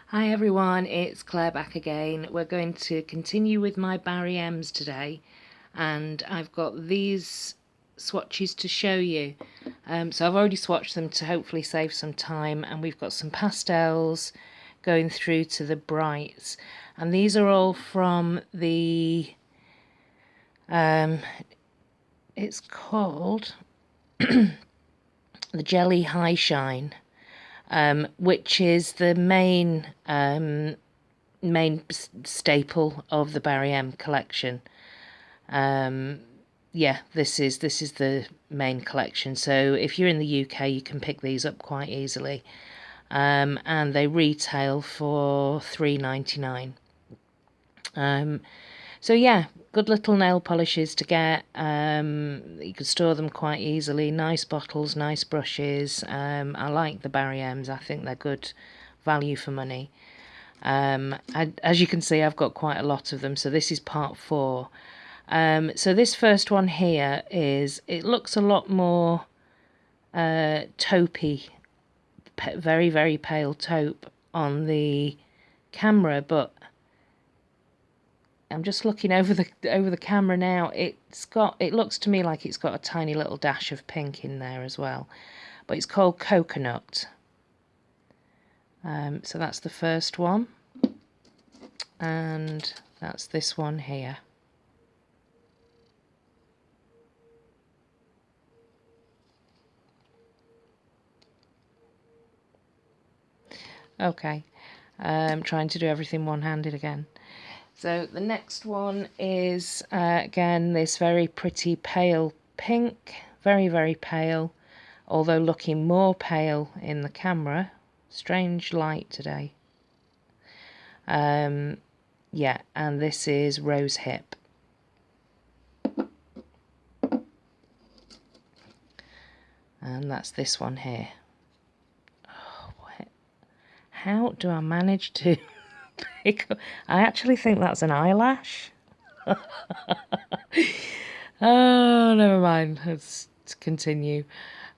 Hi everyone, it's Claire back again. We're going to continue with my Barry M's today, and I've got these swatches to show you. So I've already swatched them to hopefully save some time, and we've got some pastels going through to the brights, and these are all from the it's called the Jelly High Shine, which is the main staple of the Barry M collection. Yeah, this is the main collection. So if you're in the UK, you can pick these up quite easily, and they retail for £3.99. So yeah, good little nail polishes to get. You can store them quite easily. Nice bottles, nice brushes. I like the Barry M's. I think they're good value for money. As you can see, I've got quite a lot of them, so this is part 4. So this first one here it looks a lot more taupey, very, very pale taupe on the camera, but I'm just looking over the camera now. It looks to me like it's got a tiny little dash of pink in there as well, but it's called Coconut. So that's the first one, and that's this one here. Okay, trying to do everything one-handed again. So the next one is again this very pretty pale pink, very, very pale, although looking more pale in the camera. Strange light today. Yeah, and this is Rose Hip. And that's this one here. Oh, how do I manage to pick up? I actually think that's an eyelash. Oh, never mind. Let's continue.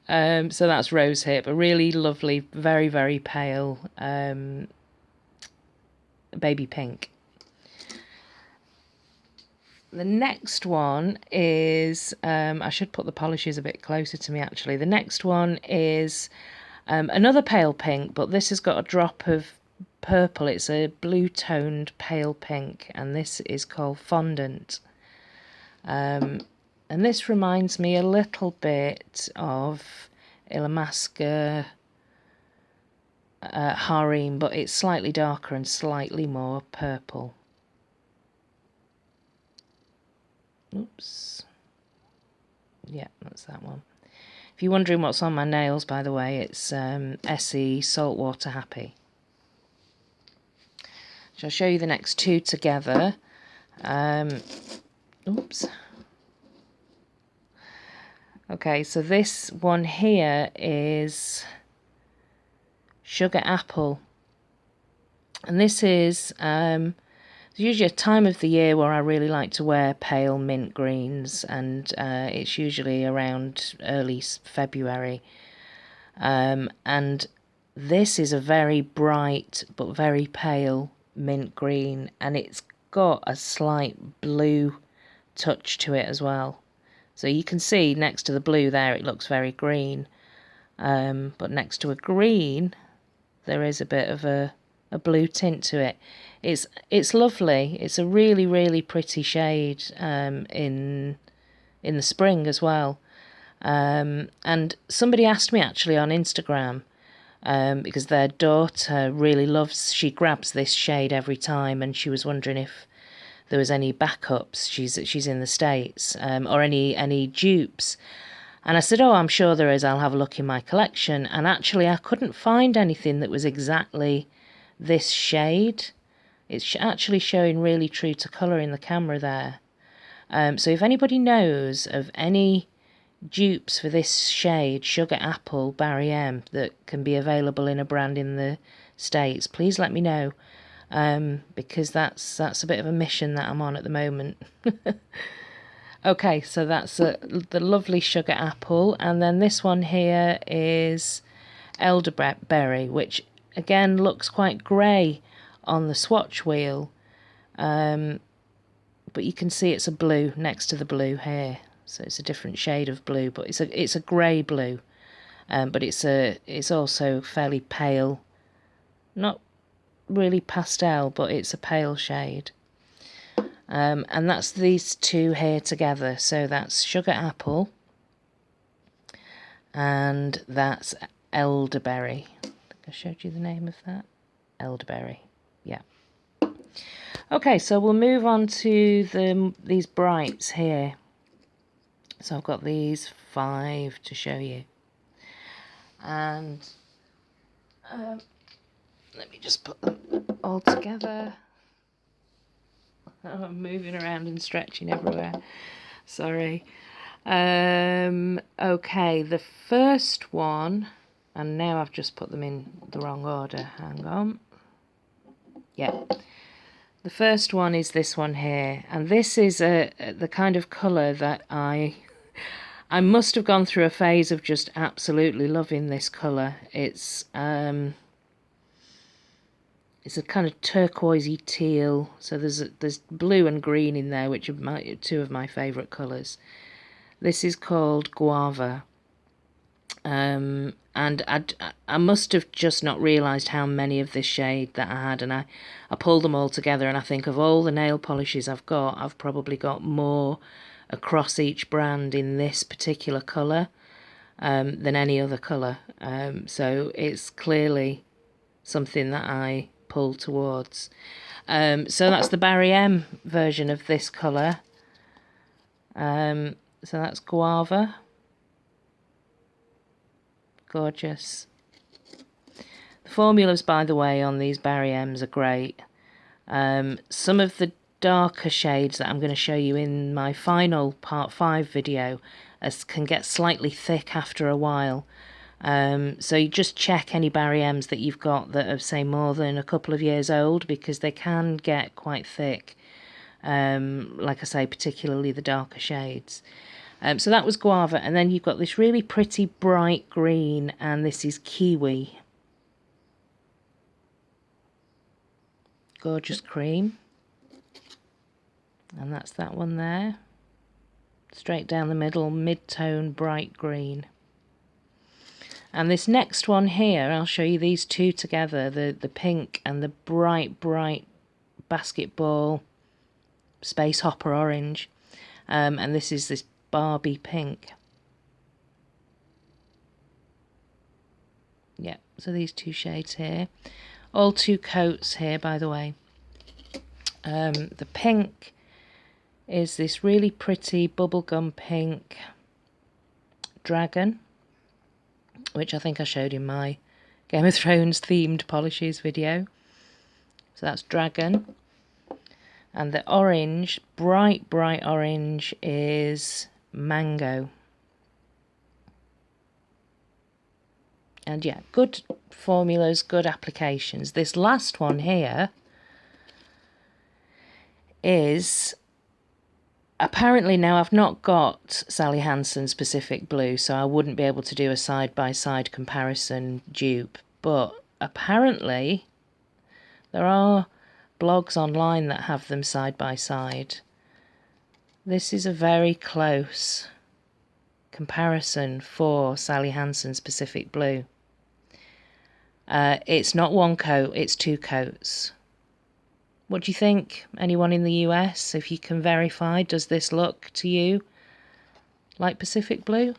So that's Rose Hip, a really lovely, very, very pale baby pink. The next one is, I should put the polishes a bit closer to me actually. The next one is another pale pink, but this has got a drop of purple. It's a blue toned pale pink, and this is called Fondant. And this reminds me a little bit of Illamasqua Harem, but it's slightly darker and slightly more purple. Oops. Yeah, that's that one. If you're wondering what's on my nails, by the way, it's Essie Saltwater Happy. So I'll show you the next two together. Oops. Okay, so this one here is Sugar Apple. And this is usually a time of the year where I really like to wear pale mint greens, and it's usually around early February. And this is a very bright but very pale mint green, and it's got a slight blue touch to it as well. So you can see next to the blue there it looks very green, but next to a green there is a bit of a blue tint to it. It's lovely. It's a really, really pretty shade in the spring as well. And somebody asked me actually on Instagram, because their daughter really loves, she grabs this shade every time, and she was wondering if there was any backups. She's in the States, or any dupes. And I said, oh, I'm sure there is. I'll have a look in my collection. And actually, I couldn't find anything that was exactly this shade. It's actually showing really true to colour in the camera there. So if anybody knows of any dupes for this shade, Sugar Apple Barry M, that can be available in a brand in the States, please let me know, because that's a bit of a mission that I'm on at the moment. Okay, so that's the lovely Sugar Apple, and then this one here is Elderberry, which again looks quite grey on the swatch wheel, but you can see it's a blue next to the blue here, so it's a different shade of blue, but it's a grey blue, but it's also fairly pale, not really pastel, but it's a pale shade. And that's these two here together, so that's Sugar Apple and that's Elderberry. I think I showed you the name of that. Elderberry, yeah. Okay, so we'll move on to these brights here. So I've got these 5 to show you. And let me just put them all together. Oh, I'm moving around and stretching everywhere. Sorry. Okay, the first one, and now I've just put them in the wrong order. Hang on. Yeah. The first one is this one here, and this is the kind of colour that I must have gone through a phase of just absolutely loving this colour. It's a kind of turquoisey teal, so there's blue and green in there, which are two of my favourite colours. This is called Guava, and I must have just not realised how many of this shade that I had, and I pulled them all together, and I think of all the nail polishes I've got, I've probably got more across each brand in this particular colour than any other colour. So it's clearly something that I pull towards. So that's the Barry M version of this colour. So that's Guava. Gorgeous. The formulas, by the way, on these Barry M's are great. Some of the darker shades that I'm going to show you in my final part 5 video can get slightly thick after a while. So you just check any Barry M's that you've got that are, say, more than a couple of years old, because they can get quite thick. Like I say, particularly the darker shades. So that was Guava, and then you've got this really pretty bright green, and this is Kiwi. Gorgeous cream. And that's that one there. Straight down the middle, mid-tone bright green. And this next one here, I'll show you these two together, the pink and the bright basketball space hopper orange. And this is this Barbie pink. Yeah, so these two shades here. All 2 coats here, by the way. The pink is this really pretty bubblegum pink dragon, which I think I showed in my Game of Thrones themed polishes video. So that's dragon. And the orange, bright orange, is mango. And yeah, good formulas, good applications. This last one here is, apparently now I've not got Sally Hansen's Pacific Blue, so I wouldn't be able to do a side-by-side comparison dupe, but apparently there are blogs online that have them side by side. This is a very close comparison for Sally Hansen's Pacific Blue. It's not 1 coat, it's 2 coats. What do you think? Anyone in the US, if you can verify, does this look to you like Pacific Blue?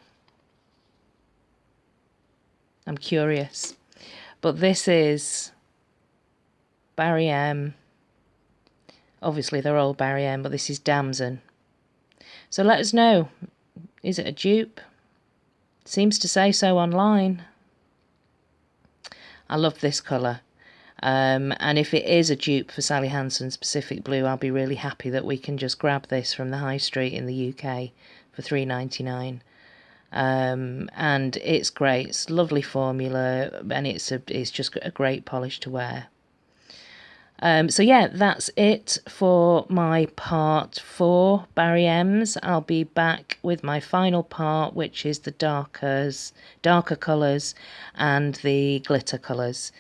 I'm curious. But this is Barry M. Obviously they're all Barry M, but this is Damson. So let us know. Is it a dupe? Seems to say so online. I love this colour. And if it is a dupe for Sally Hansen's Pacific Blue, I'll be really happy that we can just grab this from the high street in the UK for £3.99. And it's great. It's a lovely formula, and it's just a great polish to wear. So yeah, that's it for my part 4 Barry M's. I'll be back with my final part, which is the darker colours and the glitter colours.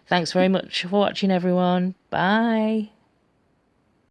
Thanks very much for watching, everyone. Bye.